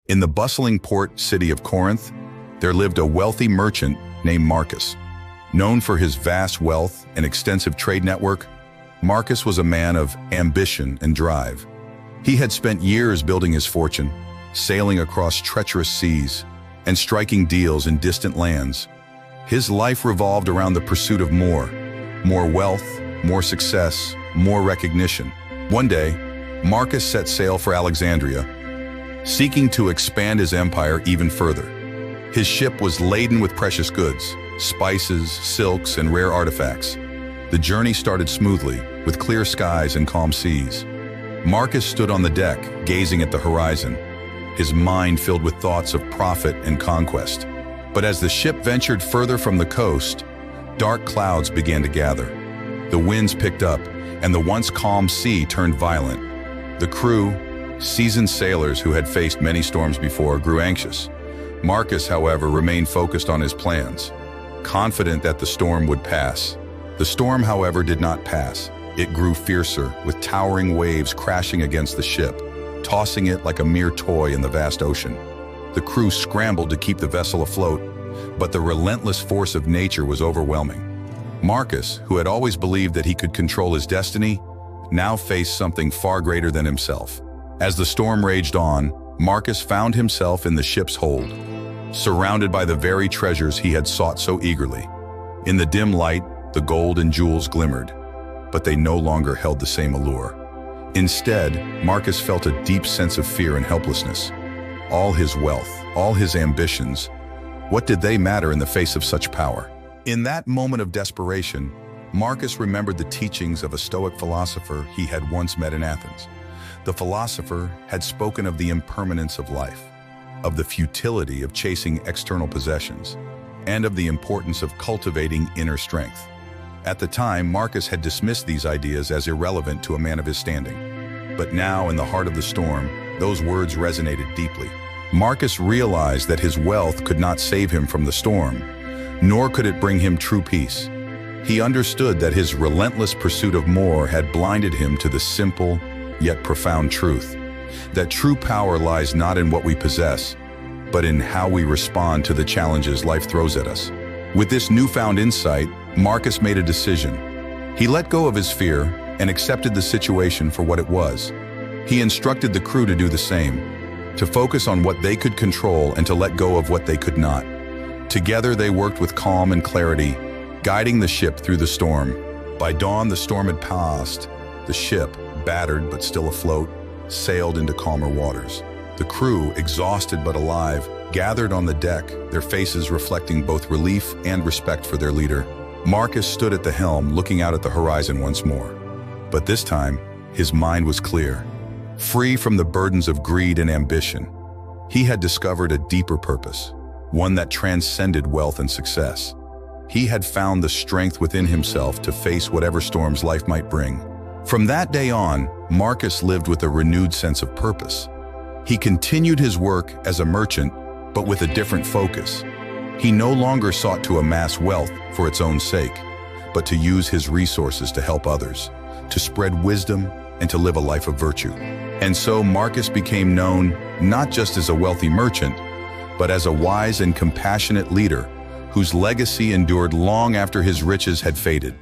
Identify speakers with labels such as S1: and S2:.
S1: In the bustling port city of Corinth, there lived a wealthy merchant named Marcus. Known for his vast wealth and extensive trade network, Marcus was a man of ambition and drive. He had spent years building his fortune, sailing across treacherous seas, and striking deals in distant lands. His life revolved around the pursuit of more wealth, more success, more recognition. One day, Marcus set sail for Alexandria, seeking to expand his empire even further. His ship was laden with precious goods, spices, silks, and rare artifacts. The journey started smoothly, with clear skies and calm seas. Marcus stood on the deck, gazing at the horizon, his mind filled with thoughts of profit and conquest. But as the ship ventured further from the coast, dark clouds began to gather. The winds picked up, and the once calm sea turned violent. The crew, seasoned sailors who had faced many storms before, grew anxious. Marcus, however, remained focused on his plans, confident that the storm would pass. The storm, however, did not pass. It grew fiercer, with towering waves crashing against the ship, tossing it like a mere toy in the vast ocean. The crew scrambled to keep the vessel afloat, but the relentless force of nature was overwhelming. Marcus, who had always believed that he could control his destiny, now faced something far greater than himself. As the storm raged on, Marcus found himself in the ship's hold, surrounded by the very treasures he had sought so eagerly. In the dim light, the gold and jewels glimmered, but they no longer held the same allure. Instead, Marcus felt a deep sense of fear and helplessness. All his wealth, all his ambitions, what did they matter in the face of such power? In that moment of desperation, Marcus remembered the teachings of a Stoic philosopher he had once met in Athens. The philosopher had spoken of the impermanence of life, of the futility of chasing external possessions, and of the importance of cultivating inner strength. At the time, Marcus had dismissed these ideas as irrelevant to a man of his standing. But now, in the heart of the storm, those words resonated deeply. Marcus realized that his wealth could not save him from the storm, nor could it bring him true peace. He understood that his relentless pursuit of more had blinded him to the simple, yet profound truth, that true power lies not in what we possess, but in how we respond to the challenges life throws at us. With this newfound insight, Marcus made a decision. He let go of his fear and accepted the situation for what it was. He instructed the crew to do the same, to focus on what they could control and to let go of what they could not. Together they worked with calm and clarity, guiding the ship through the storm. By dawn, the storm had passed. The ship, battered but still afloat, sailed into calmer waters. The crew, exhausted but alive, gathered on the deck, their faces reflecting both relief and respect for their leader. Marcus stood at the helm, looking out at the horizon once more. But this time, his mind was clear. Free from the burdens of greed and ambition, he had discovered a deeper purpose, one that transcended wealth and success. He had found the strength within himself to face whatever storms life might bring. From that day on, Marcus lived with a renewed sense of purpose. He continued his work as a merchant, but with a different focus. He no longer sought to amass wealth for its own sake, but to use his resources to help others, to spread wisdom, and to live a life of virtue. And so Marcus became known not just as a wealthy merchant, but as a wise and compassionate leader whose legacy endured long after his riches had faded.